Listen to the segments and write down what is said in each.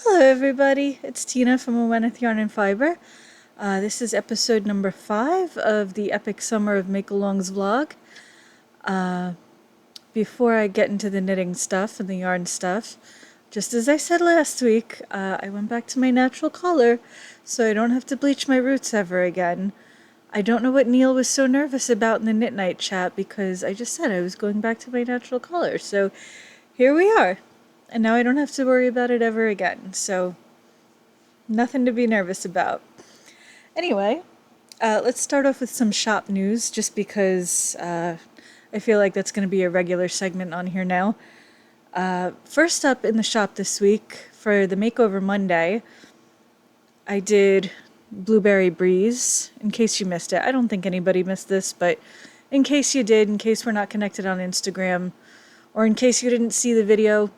Hello everybody, it's Tina from A Weneth Yarn and Fiber. This is episode number 5 of the Epic Summer of Make-Alongs vlog. Before I get into the knitting stuff and the yarn stuff, just as I said last week, I went back to my natural color so I don't have to bleach my roots ever again. I don't know what Neil was so nervous about in the Knit Night chat because I just said I was going back to my natural color, so here we are. And now I don't have to worry about it ever again, so nothing to be nervous about. Anyway, let's start off with some shop news, just because I feel like that's going to be a regular segment on here now. First up in the shop this week, for the Makeover Monday, I did Blueberry Breeze, in case you missed it. I don't think anybody missed this, but in case you did, in case we're not connected on Instagram, or in case you didn't see the video,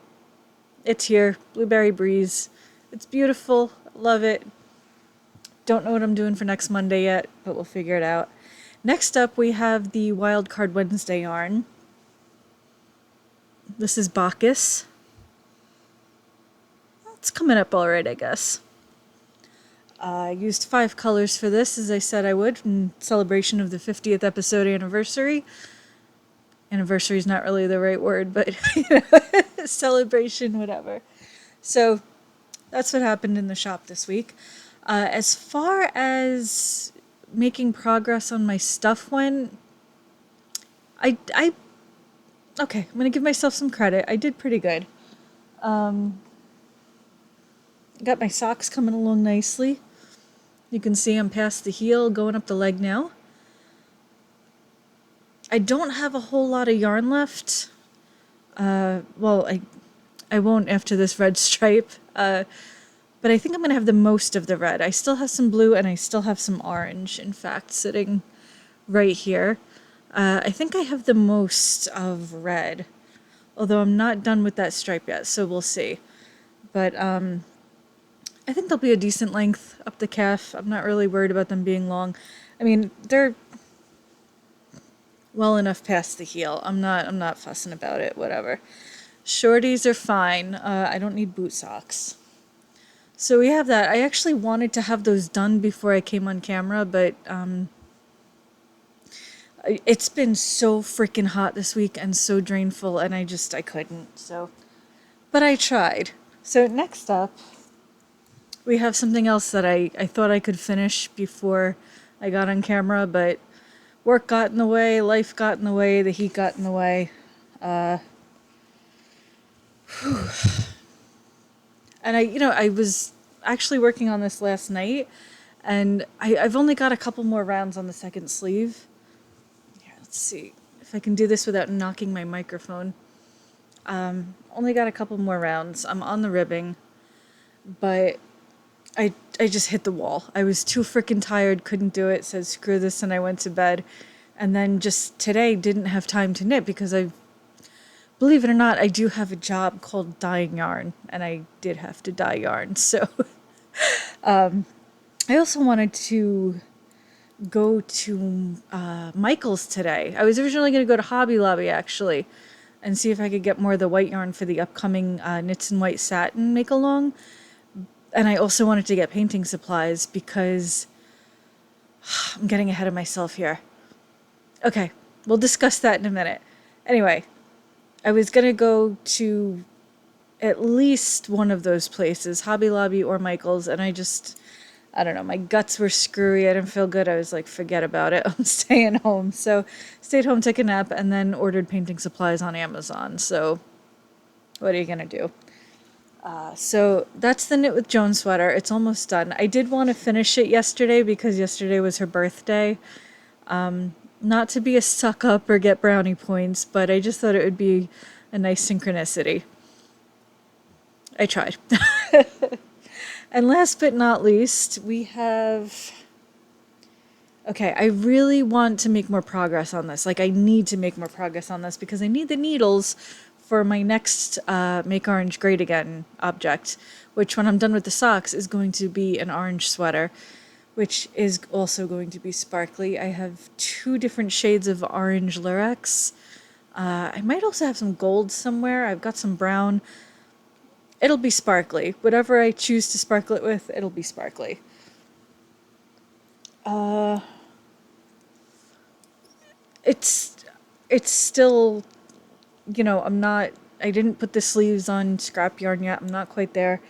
it's here, Blueberry Breeze. It's beautiful, love it. Don't know what I'm doing for next Monday yet, but we'll figure it out. Next up, we have the Wildcard Wednesday yarn. This is Bacchus. It's coming up all right, I guess. I used 5 colors for this, as I said I would, in celebration of the 50th episode anniversary. Anniversary is not really the right word, but celebration, whatever. So that's what happened in the shop this week. As far as making progress on my stuff went, okay, I'm gonna give myself some credit. I did pretty good. Got my socks coming along nicely. You can see I'm past the heel, going up the leg now. I don't have a whole lot of yarn left. Well, I won't after this red stripe. But I think I'm going to have the most of the red. I still have some blue and I still have some orange, in fact, sitting right here. I think I have the most of red, although I'm not done with that stripe yet, so we'll see. But I think they'll be a decent length up the calf. I'm not really worried about them being long. I mean, they're well enough past the heel. I'm not fussing about it, whatever. Shorties are fine. I don't need boot socks. So we have that. I actually wanted to have those done before I came on camera, but it's been so freaking hot this week and so drainful, and I couldn't. So, but I tried. So next up, we have something else that I thought I could finish before I got on camera, but work got in the way, life got in the way, the heat got in the way. And I was actually working on this last night, and I've only got a couple more rounds on the second sleeve. Here, let's see if I can do this without knocking my microphone. Only got a couple more rounds. I'm on the ribbing, but I just hit the wall. I was too freaking tired, couldn't do it, said screw this, and I went to bed. And then just today didn't have time to knit because believe it or not, I do have a job called dyeing yarn, and I did have to dye yarn. So I also wanted to go to Michael's today. I was originally going to go to Hobby Lobby, actually, and see if I could get more of the white yarn for the upcoming Knits in White Satin make-along. And I also wanted to get painting supplies because I'm getting ahead of myself here. Okay, we'll discuss that in a minute. Anyway, I was going to go to at least one of those places, Hobby Lobby or Michael's, and I don't know, my guts were screwy. I didn't feel good. I was like, forget about it. I'm staying home. So stayed home, took a nap, and then ordered painting supplies on Amazon. So what are you going to do? So that's the Knit with Joan sweater. It's almost done. I did want to finish it yesterday because yesterday was her birthday. Not to be a suck up or get brownie points, but I just thought it would be a nice synchronicity. I tried. And last but not least, we have... Okay, I really want to make more progress on this. Like, I need to make more progress on this because I need the needles for my next Make Orange Great Again object, which when I'm done with the socks is going to be an orange sweater, which is also going to be sparkly. I have 2 different shades of orange Lurex. I might also have some gold somewhere. I've got some brown. It'll be sparkly. Whatever I choose to sparkle it with, it'll be sparkly. Uh, it's it's still, I didn't put the sleeves on scrap yarn yet. I'm not quite there.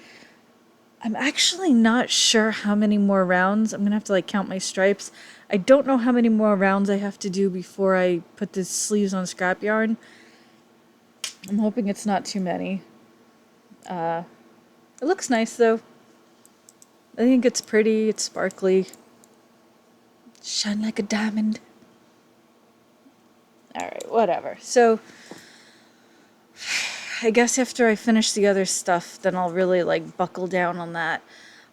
I'm actually not sure how many more rounds. I'm gonna have to like count my stripes. I don't know how many more rounds I have to do before I put the sleeves on scrap yarn. I'm hoping it's not too many. It looks nice though. I think it's pretty, it's sparkly. Shine like a diamond. Alright, whatever. So I guess after I finish the other stuff, then I'll really like buckle down on that.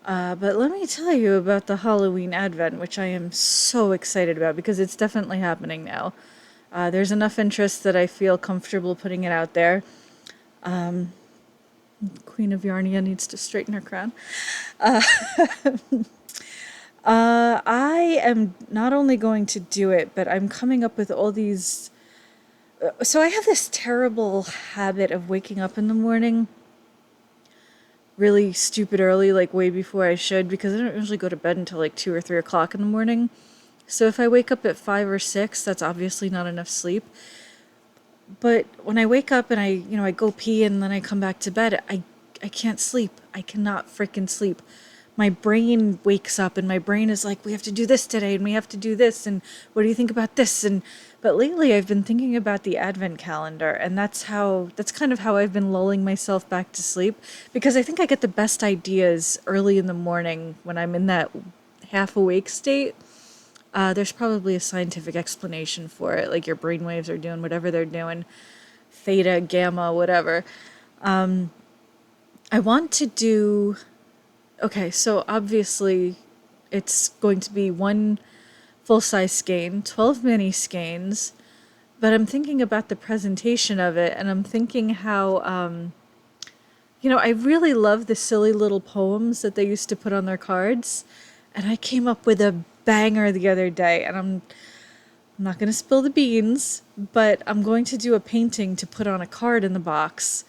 But let me tell you about the Halloween Advent, which I am so excited about because it's definitely happening now. There's enough interest that I feel comfortable putting it out there. Queen of Yarnia needs to straighten her crown. I am not only going to do it, but I'm coming up with all these. So I have this terrible habit of waking up in the morning really stupid early, like way before I should, because I don't usually go to bed until like 2 or 3 o'clock in the morning. So if I wake up at 5 or 6, that's obviously not enough sleep. But when I wake up and I go pee and then I come back to bed, I can't sleep. I cannot freaking sleep. My brain wakes up and my brain is like, we have to do this today and we have to do this and what do you think about this? But lately I've been thinking about the advent calendar, and that's kind of how I've been lulling myself back to sleep, because I think I get the best ideas early in the morning when I'm in that half awake state. There's probably a scientific explanation for it, like your brainwaves are doing whatever they're doing, theta, gamma, whatever. I want to do. Okay, so obviously it's going to be one full-size skein, 12 mini skeins, but I'm thinking about the presentation of it, and I'm thinking how, I really love the silly little poems that they used to put on their cards, and I came up with a banger the other day, and I'm not going to spill the beans, but I'm going to do a painting to put on a card in the box.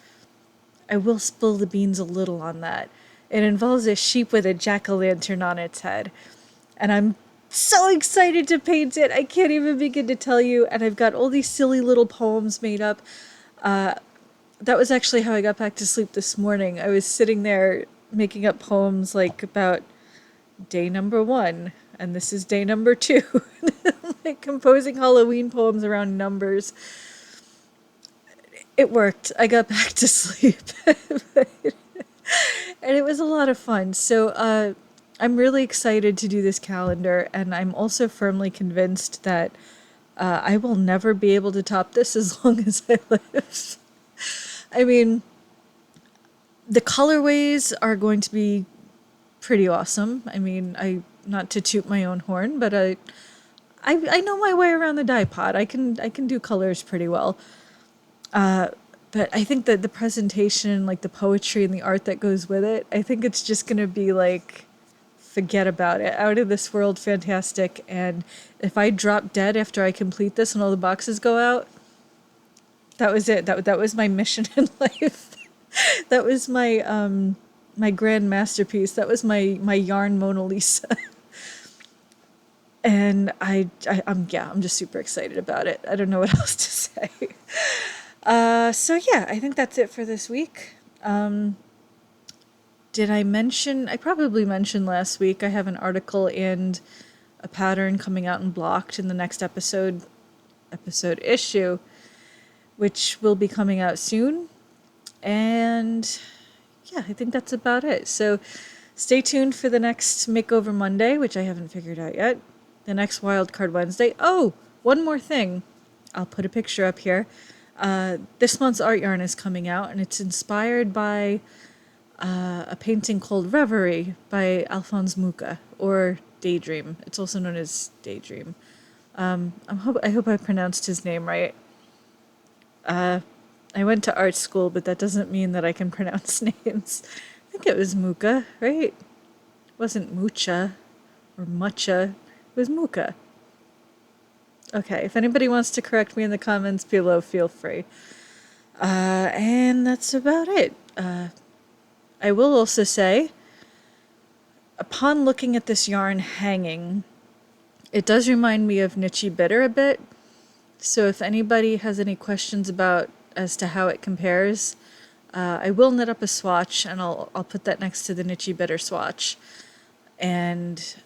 I will spill the beans a little on that. It involves a sheep with a jack-o'-lantern on its head. And I'm so excited to paint it. I can't even begin to tell you. And I've got all these silly little poems made up. That was actually how I got back to sleep this morning. I was sitting there making up poems like about day number 1. And this is day number 2. Like composing Halloween poems around numbers. It worked. I got back to sleep. And it was a lot of fun. So I'm really excited to do this calendar, and I'm also firmly convinced that I will never be able to top this as long as I live. I mean, the colorways are going to be pretty awesome. I mean, not to toot my own horn, but I know my way around the dye pot. I can do colors pretty well. But I think that the presentation, like the poetry and the art that goes with it, I think it's just going to be like, forget about it. Out of this world, fantastic. And if I drop dead after I complete this and all the boxes go out, that was it. That was my mission in life. That was my grand masterpiece. That was my yarn Mona Lisa. And I'm just super excited about it. I don't know what else to say. So yeah, I think that's it for this week. Did I mention? I probably mentioned last week. I have an article and a pattern coming out in Blocked in the next episode issue, which will be coming out soon. And yeah, I think that's about it. So stay tuned for the next Makeover Monday, which I haven't figured out yet. The next Wildcard Wednesday. Oh, one more thing. I'll put a picture up here. This month's art yarn is coming out, and it's inspired by a painting called Reverie by Alphonse Mucha, or Daydream. It's also known as Daydream. I hope I pronounced his name right. I went to art school, but that doesn't mean that I can pronounce names. I think it was Mucha, right? It wasn't Mucha or Mucha. It was Mucha. Okay, if anybody wants to correct me in the comments below, feel free. And that's about it. I will also say, upon looking at this yarn hanging, it does remind me of Nichi Bitter a bit. So if anybody has any questions about as to how it compares, I will knit up a swatch, and I'll put that next to the Nichi Bitter swatch, and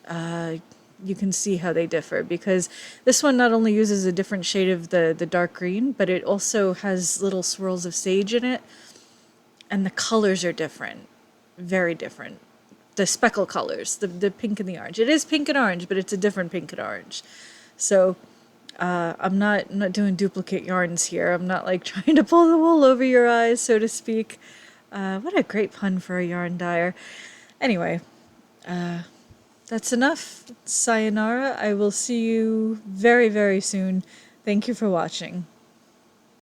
you can see how they differ, because this one not only uses a different shade of the dark green, but it also has little swirls of sage in it, and the colors are different, very different. The speckle colors, the pink and the orange. It is pink and orange, but it's a different pink and orange. So I'm not doing duplicate yarns here. I'm not like trying to pull the wool over your eyes, so to speak. What a great pun for a yarn dyer. Anyway, that's enough. Sayonara. I will see you very, very soon. Thank you for watching.